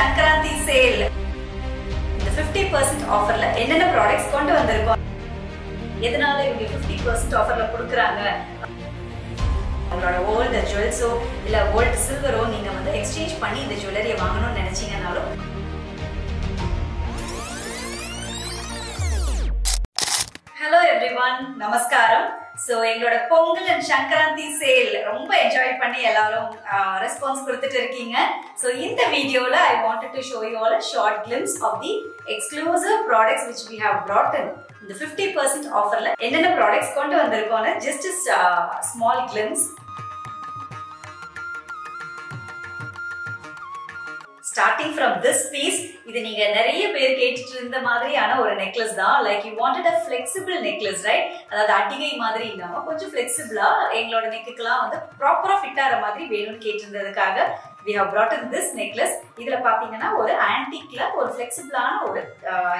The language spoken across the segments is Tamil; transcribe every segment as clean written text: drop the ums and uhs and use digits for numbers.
Shankranti sale. இந்த 50% ஆஃபர்ல என்னென்ன ப்ராடக்ட்ஸ் கொண்டு வந்திருக்கோம், எதனால இவங்க 50% ஆஃபர்ல கொடுக்குறாங்க, உங்களோட ஓல்டு ஜுவல்ஸோ இல்ல ஓல்டு சில்வரோ நீங்க வந்து எக்ஸ்சேஞ்ச் பண்ணி இந்த ஜுவல்லரியை வாங்கணும்னு நினைச்சீங்கன்னாலும். ஹலோ எவ்ரிவன், நமஸ்காரம். ஸோ எங்களோட பொங்கல் அண்ட் சங்கராந்தி சேல் ரொம்ப என்ஜாய் பண்ணி எல்லாரும் ரெஸ்பான்ஸ் கொடுத்துட்டு இருக்கீங்க. ஸோ இந்த வீடியோவில் I wanted to show you all a short glimpse of the exclusive products which we have brought in. இந்த 50% ஆஃபர்ல என்னென்ன ப்ராடக்ட்ஸ் கொண்டு வந்திருக்கோன்னு just small glimpse. Starting from this piece, இது நீங்க நிறைய பேர் கேட்டுட்டு இருந்த மாதிரியான ஒரு நெக்லஸ் தான். Like you wanted a flexible necklace, right? அதாவது அட்டிகை மாதிரி இல்லாம கொஞ்சம் ஃபிளெக்சிபிளா எங்களோட நெக்குக்கெல்லாம் வந்து ப்ராப்பரா ஃபிட் ஆகிற மாதிரி வேணும்னு கேட்டிருந்ததுக்காக we have brought in this necklace. இதுல பாத்தீங்கன்னா ஒரு ஆன்டிக்ல ஒரு ஃபிளெக்சிபிளான ஒரு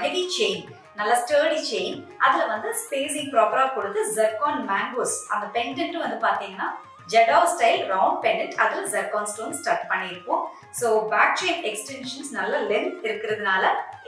ஹெவி செயின், நல்ல ஸ்டர்டி செயின், அதுல வந்து ஸ்பேசிங் ப்ராப்பரா கொடுத்து ஜர்கான் மேங்கோஸ். அந்த பெண்டன்ட் வந்து பாத்தீங்கன்னா ஜெடா ஸ்டைல் ரவுண்ட் பெண்டன்ட், அதுல ஜர்கான் ஸ்டோன் ஸ்டட் பண்ணியிருப்போம். ஸோ பேக் செயின் எக்ஸ்டென்ஷன்ஸ் நல்ல லென்த் இருக்கிறதுனால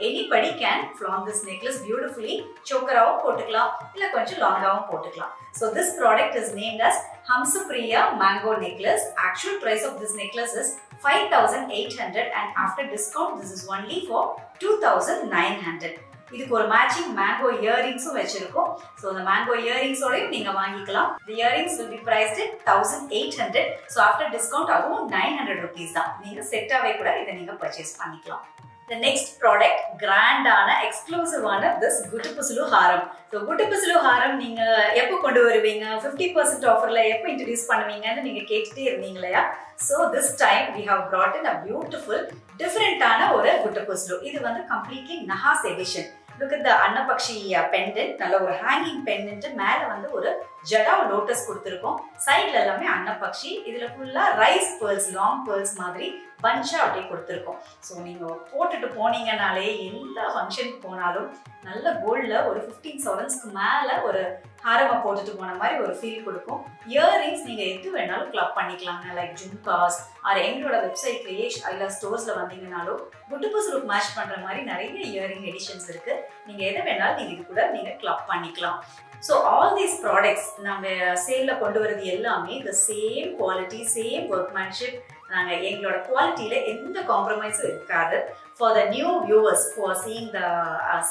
anybody can flaunt this necklace beautifully. சோக்கராவும் போட்டுக்கலாம், இல்லை கொஞ்சம் லாங்காகவும் போட்டுக்கலாம். So this product is named as Hamsapriya mango necklace. Actual price of this necklace is 5,800 and after discount this is only for 2,900. இதுக்கு ஒரு மேட்சிங் மேங்கோ இயரிங்ஸும் வச்சிருக்கோம். ஸோ அந்த மேங்கோ இயரிங்ஸோடையும் நீங்க வாங்கிக்கலாம். The earrings will be priced at 1,800. So after discount அதுவும் 900 rupees தான். நீங்க செட்டாவே கூட இதை நீங்க பர்ச்சேஸ் பண்ணிக்கலாம். The next product, கிராண்டான எக்ஸ்க்ளூசிவான this குட்டுப்புசுலு ஹாரம். ஸோ குட்டுப்புசுலு ஹாரம் நீங்க எப்போ கொண்டு வருவீங்க, 50% ஆஃபர்ல எப்போ இன்ட்ரடியூஸ் பண்ணுவீங்கன்னு நீங்க கேட்டுட்டே இருந்தீங்க இல்லையா? So this time we have brought in a beautiful டிஃபரெண்டான ஒரு குட்டுப்புசுலு. இது வந்து கம்ப்ளீட்லி நஹாஸ் edition. Look at the Annapakshi pendant, நல்ல ஒரு ஹேங்கிங் பெண்டன்ட், மேல வந்து ஒரு ஜடா லோட்டஸ் கொடுத்துருக்கோம். சைட்ல எல்லாமே அன்னபக்ஷி, இதுல ஃபுல்லா ரைஸ் பேர்ல்ஸ், லாங் பேர்ல்ஸ் மாதிரி பஞ்சா அப்படியே கொடுத்துருக்கோம். ஸோ நீங்க போட்டுட்டு போனீங்கனாலே எல்லா ஃபங்க்ஷனுக்கு போனாலும் நல்ல கோல்ட்ல ஒரு 15 சவரன்ஸ்க்கு மேல ஒரு ஹாரமா போட்டுட்டு போன மாதிரி ஒரு ஃபீல் கொடுக்கும். இயரிங்ஸ் நீங்க எது வேணாலும் கிளப் பண்ணிக்கலாங்க, லைக் ஜும்காஸ் ஆர் எங்களோட வெப்சைட்லயே இல்ல ஸ்டோர்ஸ்ல வந்தீங்கன்னாலும் குட்டுப்புசுலுக்கு மேட்ச் பண்ற மாதிரி நிறைய இயரிங் எடிஷன்ஸ் இருக்கு. நீங்க எதை வேணாலும் நீங்க இது கூட நீங்க கிளப் பண்ணிக்கலாம். ஸோ ஆல் தீஸ் ப்ராடக்ட்ஸ் நம்ம சேல்ல கொண்டு வரது எல்லாமே the same quality, same workmanship. நாங்கள் எங்களோட குவாலிட்டியில எந்த காம்ப்ரமைஸும் இருக்காது. For the new viewers who are seeing the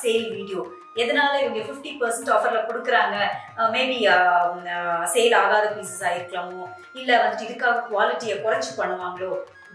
sale video, எதனால இவங்க 50% ஆஃபர்ல கொடுக்குறாங்க, மேபி சேல் ஆகாத பீசஸ் ஆயிருக்கலாமோ, இல்லை வந்துட்டு இதுக்காக குவாலிட்டியை குறைச்சி பண்ணுவாங்களோ?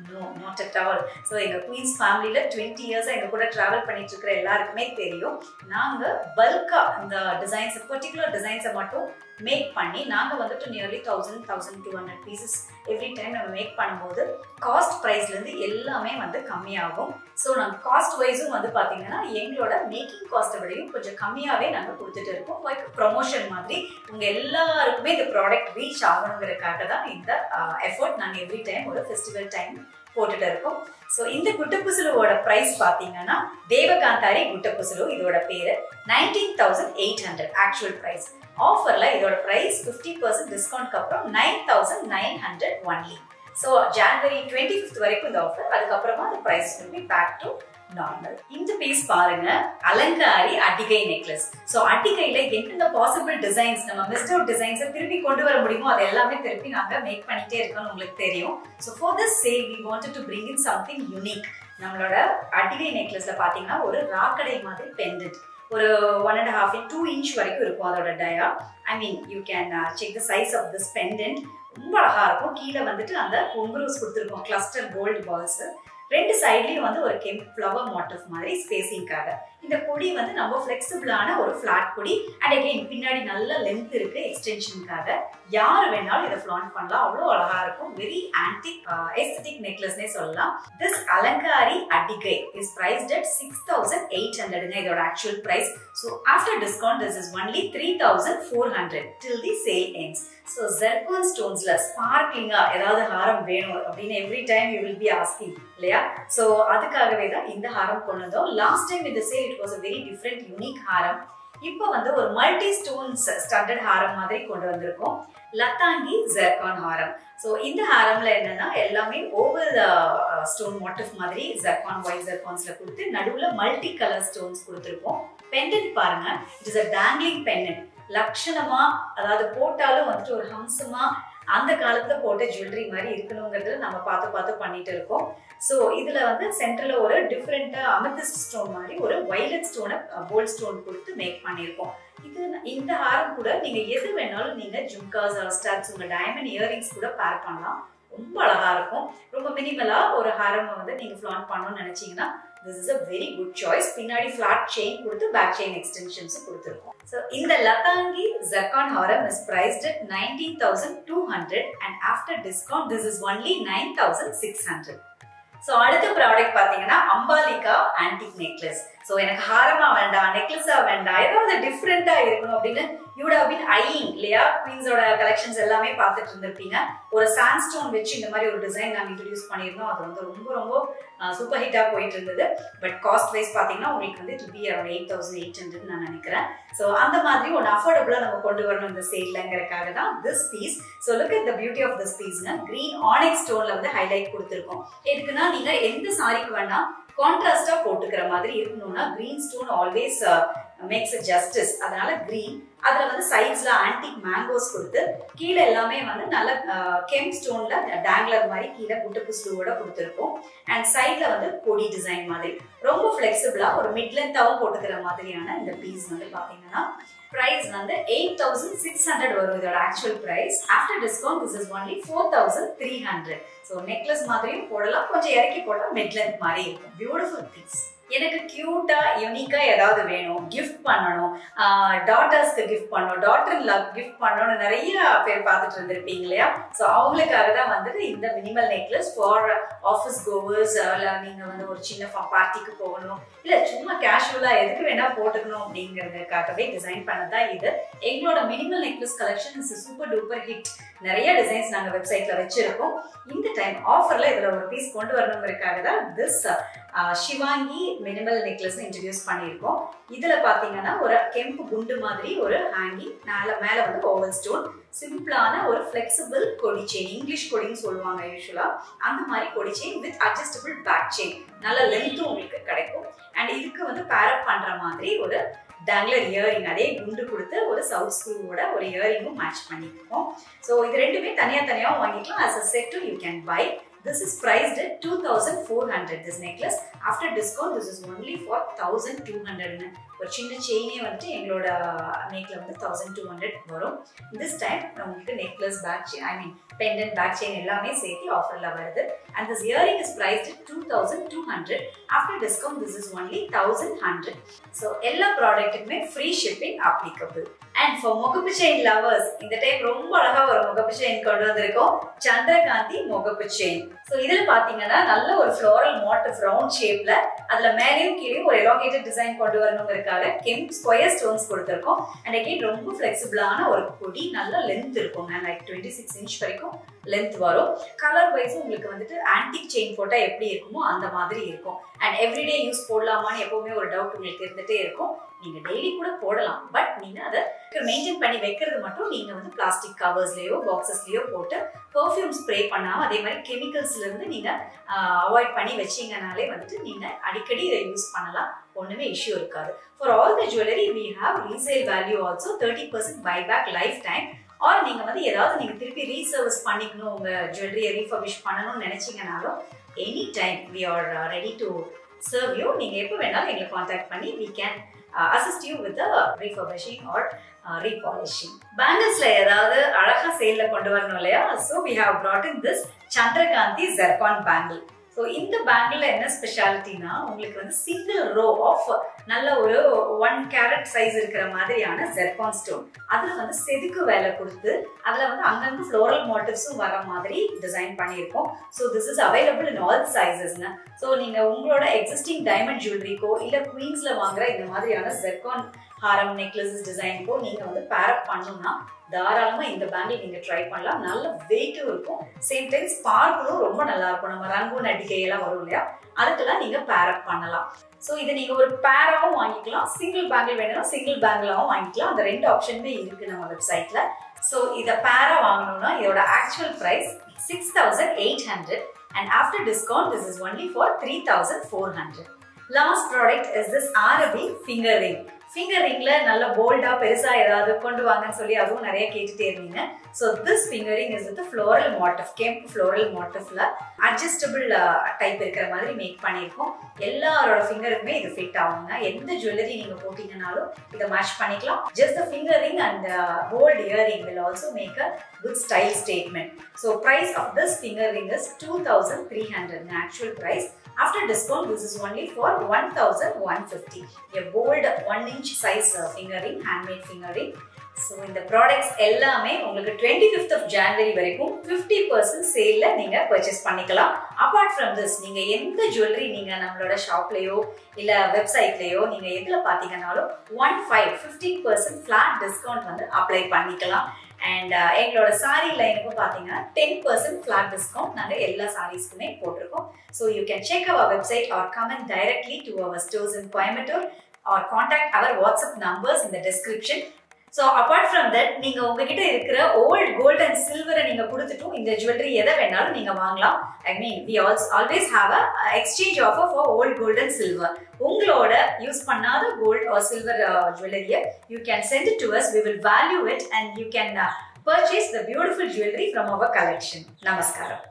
No, not at all. So எங்கள் குயின்ஸ் ஃபேமிலியில் 20 இயர்ஸாக எங்கள் கூட ட்ராவல் பண்ணிட்டு இருக்கிற எல்லாருக்குமே தெரியும், நாங்கள் பல்காக இந்த டிசைன்ஸ், பர்டிகுலர் டிசைன்ஸை மட்டும் மேக் பண்ணி நாங்கள் வந்துட்டு நியர்லி 1,200 பீசஸ் எவ்ரி டைம் நம்ம மேக் பண்ணும்போது காஸ்ட் ப்ரைஸ்லேருந்து எல்லாமே வந்து கம்மியாகும். ஸோ நாங்கள் காஸ்ட் வைஸும் வந்து பார்த்தீங்கன்னா எங்களோட மேக்கிங் காஸ்ட்டை விடையும் கொஞ்சம் கம்மியாகவே நாங்கள் கொடுத்துட்டு இருக்கோம். லைக் ப்ரொமோஷன் மாதிரி உங்கள் எல்லாருக்குமே இந்த ப்ராடக்ட் ரீச் ஆகணுங்கிறதுக்காக தான் இந்த எஃபர்ட் நாங்கள் எவ்ரி டைம் ஒரு ஃபெஸ்டிவல் டைம் போட்டுட்டு இருக்கோம். ஸோ இந்த குட்டுப்புசுலுவோட பிரைஸ் பார்த்தீங்கன்னா தேவகாந்தாரி குட்டுப்புசுலு, இதோட பேரு 19,800 ஆக்சுவல் பிரைஸ். ஆஃபர்ல இதோட பிரைஸ் 50% டிஸ்கவுண்ட்க்கு அப்புறம் 9,900 ஒன்லி. ஸோ ஜனவரி 25th வரைக்கும் இந்த ஆஃபர். அதுக்கப்புறமா அந்த price will be back to normal. இந்த பீஸ் பாருங்க, அலங்காரி அட்டிகை நெக்லஸ். ஸோ அட்டிகையில என்னென்ன பாசிபிள் டிசைன்ஸ், நம்ம மிஸ்ட் அவுட் டிசைன்ஸை திருப்பி கொண்டு வர முடியுமோ அது எல்லாமே திருப்பி நாங்கள் மேக் பண்ணிட்டே இருக்கோம்னு உங்களுக்கு தெரியும். So for this sale we wanted to bring in something unique. நம்மளோட அட்டிகை நெக்லஸ்ல பாத்தீங்கன்னா ஒரு ராக்கடை மாதிரி பெண்டன்ட், ஒரு 1.5 2 inch வரைக்கும் இருக்கும் அதோட dia. I mean you can check the size of this pendant. ரொம்ப அழகா இருக்கும். கீழே வந்துட்டு அந்த பொங்குரூஸ் கொடுத்துருக்கோம், கிளஸ்டர் கோல்டு பால்ஸ். ரெண்டு சைட்லயும் வந்து ஒரு கெம்ப் ஃப்ளவர் மோட்டிவ் மாதிரி ஸ்பேசிங்காக. இந்த கொடி வந்து நம்ம ஃபிளெக்சிபிளான ஒரு ஃபிளாட் கொடி. அண்ட் அகைன் பின்னாடி நல்ல லென்த் இருக்கு எக்ஸ்டென்ஷனுக்காக. யார் வேணாலும் இதை ஃபிளான் பண்ணலாம், அவ்வளோ அழகா இருக்கும். வெரி ஆன்டிக் எஸ்தெட்டிக் நெக்லஸ்னே சொல்லலாம். திஸ் அலங்காரி அட்டிகை இஸ் priced at 6,800 இதோட actual price. So after discount this is only 3,400 till the sale ends. ஸோ ஜெர்கான் ஸ்டோன்ஸ்ல ஸ்பார்க்லிங்கா ஏதாவது ஹாரம் வேணும் அப்படின்னு every time you will be asking இல்லையா? ஸோ அதுக்காகவே தான் இந்த ஹாரம் கொண்டு வந்தோம். லாஸ்ட் டைம் இந்த sale it was a very different unique ஹாரம். இப்போ வந்து ஒரு மல்டி ஸ்டோன்ஸ் ஸ்டட்டட் ஹாரம் மாதிரி கொண்டு வந்திருக்கோம். லத்தாங்கி ஜெர்கான் ஹாரம். ஸோ இந்த ஹாரம்ல என்னன்னா எல்லாமே ஓவல் ஸ்டோன் மோட்டிவ் மாதிரி ஜெர்கான் ஒயிட் ஜெர்கான்ஸ்ல கொடுத்து நடுவுல மல்டி கலர் ஸ்டோன்ஸ் கொடுத்துருக்கோம். பெண்டன்ட் பாருங்க, it is a dangling pendant. லட்சணமா, அதாவது போட்டாலும் வந்துட்டு ஒரு ஹம்சமா அந்த காலத்துல போட்ட ஜுவல்லரி மாதிரி இருக்கணுங்கிறது நம்ம பார்த்து பண்ணிட்டு இருக்கோம். ஸோ இதுல வந்து சென்டர்ல ஒரு டிஃப்ரெண்டா அமெத்திஸ்ட் ஸ்டோன் மாதிரி ஒரு வயலட் ஸ்டோனை கோல்ட் ஸ்டோன் கொடுத்து மேக் பண்ணியிருக்கோம். இந்த ஹாரம் கூட நீங்க எது வேணாலும் நீங்க ஜும்காஸ் ஸ்டார்ஸ் உங்க டைமண்ட் இயரிங்ஸ் கூட பேர் பண்ணலாம். ரொம்ப அழகா இருக்கும். ரொம்ப மினிமலா ஒரு ஹாரம் வந்து நீங்க ஃபிளான் பண்ணணும்னு நினைச்சீங்கன்னா this is a very good choice. பின்னாடி flat chain கொடுத்து back chain extensions கொடுத்திருக்கோம். So இந்த Lathangi zircon Haram is priced at 19,200 and after discount this is only 9,600. So அடுத்த ப்ராடக்ட் பாத்தீங்கன்னா அம்பாலிகா ஆன்டிக் நெக்லஸ். ஸோ எனக்கு ஹாரமா வேண்டாம், நெக்லஸா வேண்டாம், ஏதாவது டிஃப்ரெண்டா இருக்கணும் அப்படின்னு யூ வுட் ஹவ் பீன் ஐயிங் இல்லையா? குவீன்ஸோட கலெக்ஷன்ஸ் எல்லாமே பார்த்துட்டு இருந்திருப்பீங்க. ஒரு சாண்ட்ஸ்டோன் வச்சு இந்த மாதிரி ஒரு டிசைன் நாங்கள் இன்ட்ரடியூஸ் பண்ணியிருந்தோம். அது வந்து ரொம்ப சூப்பர் ஹிட்டா போயிட்டு இருந்தது. பட் காஸ்ட் வைஸ் பார்த்தீங்கன்னா உங்களுக்கு வந்து இட் பி அரௌண்ட் 8,800 நான் நினைக்கிறேன். ஸோ அந்த மாதிரி ஒரு அஃபோர்டபுளா நம்ம கொண்டு வரணும் இந்த சேல்லங்கிறதுக்காக தான் this piece. So look at the beauty of this பீஸ்னா கிரீன் ஆனிக் ஸ்டோன்ல வந்து ஹைலைட் கொடுத்துருக்கோம். எதுக்குன்னா நீங்க எந்த சாரிக்கு வேணா கான்ட்ராஸ்டா போட்டுக்கிற மாதிரி இருக்கணும்னா கிரீன் ஸ்டோன் ஆல்வேஸ் மேக்ஸ் அ ஜஸ்டிஸ். அதனால கிரீன், அதுல வந்து சைட்ஸ்ல ஆன்டிக் மேங்கோஸ் கொடுத்து கீழே எல்லாமே வந்து நல்ல கெம் ஸ்டோன்ல டேங்லர் மாதிரி கீழே புட்டுப்பு ஸ்லூவோட கொடுத்துருக்கோம். அண்ட் சைட்ல வந்து கொடி டிசைன் மாதிரி ரொம்ப ஃபிளெக்சிபிளா ஒரு மிட் லென்த்தாவும் போட்டுக்கிற மாதிரியான இந்த பீஸ் வந்து பாத்தீங்கன்னா பிரைஸ் வந்து 8,600 வரும். இதோட actual price after discount this is only 4,300. So necklace மாதிரியும் போடலாம், கொஞ்சம் இறக்கி போட்டால் மிட் லென்த் மாதிரி இருக்கும். Beautiful piece. எனக்கு கியூட்டா யூனிக்கா ஏதாவது வேணும், கிஃப்ட் பண்ணணும், டாட்டர்ஸ்க்கு கிஃப்ட் பண்ணணும், டாட்டர் கிஃப்ட் பண்ணணும்னு நிறைய பேர் பார்த்துட்டு இருந்திருப்பீங்க இல்லையா? ஸோ அவங்களுக்காக தான் வந்துட்டு இந்த minimal necklace for office goers, இல்லை நீங்க வந்து ஒரு சின்ன பார்ட்டிக்கு போகணும், இல்லை சும்மா கேஷுவலா எதுக்கு வேணா போட்டுக்கணும் அப்படிங்கிறதுக்காகவே டிசைன் பண்ணதான் இது. எங்களோட minimal necklace collection is super duper hit. நிறைய டிசைன்ஸ் நாங்கள் வெப்சைட்ல வச்சிருக்கோம். இந்த டைம் ஆஃபர்ல இதுல ஒரு பீஸ் கொண்டு வரணுங்கிறதுக்காக தான் this Shivangi minimal necklace introduce பண்ணியிருக்கோம். இதுல பாத்தீங்கன்னா ஒரு கெம்பு குண்டு மாதிரி ஒரு ஹேங்கிங், மேல வந்து ஓவல் ஸ்டோன், சிம்பிளான ஒரு ஃபிளெக்சிபிள் கொடி செயின், இங்கிலீஷ் கொடின்னு சொல்லுவாங்க யூஸ்வலா, அந்த மாதிரி கொடி chain with adjustable back chain, நல்ல லென்த்தும் உங்களுக்கு கிடைக்கும். அண்ட் இதுக்கு வந்து பேரப் பண்ற மாதிரி ஒரு டேங்லர் இயரிங், அதே குண்டு கொடுத்து ஒரு சவுத் ஸ்க்ரூவோட ஒரு இயரிங்கும் மேட்ச் பண்ணிருக்கோம். ஸோ இது ரெண்டுமே தனியா வாங்கிக்கலாம். as a set you can buy. This is priced at 2,400. This necklace after discount this is only for 1,200. ஒரு சின்ன செயினே வந்துட்டு எங்களோட நெக்ல வந்து 1,200 வரும். this time உங்களுக்கு நெக்லஸ் பேக் செயின், ஐ மீன் பெண்டன்ட் பேக் செயின் எல்லாமே சேர்த்து ஆஃபர்ல வருது. and this earring is priced at 2,200. after discount this is only 1,100. so எல்லா ப்ராடக்ட்டுக்குமே free shipping applicable. and for முகப்பு செயின் லவர்ஸ் இந்த டைம் ரொம்ப அழகா ஒரு முகப்பு செயின் கொண்டு வந்திருக்கோம், சந்திரகாந்தி முகப்பு செயின். ஸோ இதுல பாத்தீங்கன்னா நல்ல ஒரு ஃப்ளோரல் மோட்டிவ் ரவுண்ட் ஷேப்ல, அதுல மேலேயும் கீழே ஒரு எலாங்கேட்டட் டிசைன் கொண்டு வரணுங்கிறதுக்காக கெம் ஸ்கொயர் ஸ்டோன்ஸ் கொடுத்துருக்கோம். அண்ட் அகைன் ரொம்ப ஃபிளெக்சிபிளான ஒரு கொடி, நல்ல லென்த் இருக்கும், லைக் 26 இன்ச் வரைக்கும் லென்த் வரும். கலர் வைஸ் உங்களுக்கு வந்துட்டு ஆன்டிக் செயின் போட்டா எப்படி இருக்குமோ அந்த மாதிரி இருக்கும். அண்ட் எவ்ரிடே யூஸ் போடலாமான்னு எப்பவுமே ஒரு டவுட் உங்களுக்கு இருந்துட்டே இருக்கும். நீங்க டெய்லி கூட போடலாம், பட் நீங்க அதை மெயின்டைன் பண்ணி வைக்கிறது மட்டும் நீங்க வந்து பிளாஸ்டிக் கவர்ஸ்லயோ பாக்ஸஸ்லயோ போட்டு பெர்ஃப்யூம் ஸ்ப்ரே பண்ணாம, அதே மாதிரி கெமிக்கல்ஸ்ல இருந்து நீங்க அவாய்ட் பண்ணி வச்சீங்கனாலே வந்துட்டு நீங்க அடிக்கடி இதை யூஸ் பண்ணலாம், ஒண்ணுமே இஷ்யூ இருக்காது. For all the jewellery we have resale value also 30% buyback lifetime. Or நீங்க வந்து ஏதாவது நீங்க திருப்பி ரீசர்விஸ் பண்ணிக்கணும், உங்க ஜுவல்லரியை ரீஃபர்பிஷ் பண்ணணும்னு நினைச்சீங்கனாலும் any time we are ready to serve you. நீங்க எப்போ வேணாலும் எங்களை கான்டாக்ட் பண்ணி we can assist you with the refurbishing or repolishing. Bangles la edavadhu alaga sale la kondu varanum illaya, so we have brought in this Chandrakanti zircon bangle. So இந்த பேங்கிள் என்ன ஸ்பெஷாலிட்டினா உங்களுக்கு வந்து சிங்கிள் ரோ ஆஃப் நல்ல ஒரு 1 கேரட் சைஸ் இருக்கிற மாதிரியான ஜெர்கான் ஸ்டோன், அதுல வந்து செதுக்கு வேலை கொடுத்து அதுல வந்து அங்கங்க ஃப்ளோரல் மோட்டிவ்ஸும் வர மாதிரி டிசைன் பண்ணியிருக்கோம். So this is available in all சைசஸ்ங்க. ஸோ நீங்க உங்களோட எக்ஸிஸ்டிங் டைமண்ட் ஜுவல்லரிக்கோ இல்ல குவீன்ஸ்ல வாங்குற இந்த மாதிரியான ஜெர்கான் ஹாரம் நெக்லஸஸ் டிசைனுக்கோ நீங்க வந்து பேர் அப் பண்ணணும்னா தாராளமா இந்த பேங்கிள் நீங்க ட்ரை பண்ணலாம். நல்ல வெயிட்டும் இருக்கும், சேம் டைம் ஸ்பார்க்கிளும் ரொம்ப நல்லா இருக்கும். நம்ம ரங்கூன் அடிக்கை எல்லாம் வரும் இல்லையா, அதுக்கெல்லாம் நீங்க பேர் அப் பண்ணலாம். ஸோ இதை நீங்க ஒரு பேராவும் வாங்கிக்கலாம், சிங்கிள் பேங்கிள் வேணும்னா சிங்கிள் பேங்கிளாவும் வாங்கிக்கலாம். அந்த ரெண்டு ஆப்ஷனுமே இருக்கு நம்ம வெப்சைட்ல. ஸோ இதை பேரா வாங்கணும்னா இதோட actual price 6,800 and after discount this is only for 3,400. Last product is this Arabi finger ring. Finger ringல நல்ல போல்டா பெருசா ஏதாவது கொண்டு வாங்கன்னு சொல்லி அதுவும் நிறைய கேட்டுட்டே இருந்தீங்க. So this finger ring is with a floral motif, kemp floral motifல adjustable type இருக்கிற மாதிரி மேக் பண்ணிருக்கோம். எல்லாரோட ஃபிங்கருக்குமே இது ஃபிட் ஆகுங்க. எந்த ஜுவல்லரி நீங்க போட்டீங்கனாலும் இதை மேட்ச் பண்ணிக்கலாம். Just the finger ring and the gold earring will also make a good style statement. So price of this finger ring is 2,300 in actual price. After discount, this is only for 1,150. A bold 1-inch size finger ring, handmade finger ring. So in the products எல்லாமே உங்களுக்கு 25th of January வரைக்கும் 50% சேல்ல நீங்க purchase பண்ணிக்கலாம். Apart from this, நீங்க எந்த ஜுவல்லரி நீங்க நம்மளோட ஷாப்லயோ இல்ல வெப்சைட்லயோ நீங்க எதுல பாத்தீங்கனாலும் 15% flat discount வந்து அப்ளை பண்ணிக்கலாம். And எங்களோட சாரி லைனுக்கும் பாத்தீங்கன்னா 10% flat discount நாங்க எல்லா சாரீஸ்க்குமே போட்டிருக்கோம். So you can check our website or comment directly to our stores in Coimbatore or contact our WhatsApp numbers in the description. So apart from that, நீங்க உங்ககிட்ட இருக்கிற old gold and silver நீங்க கொடுத்துட்டும் இந்த jewelry எதை வேணாலும் நீங்க வாங்கலாம். I mean, we always have a exchange offer for old gold and silver. உங்களோட யூஸ் பண்ணாத gold or silver jewelry you can send it to us. We will value it and you can purchase the beautiful jewelry from our collection. Namaskaram.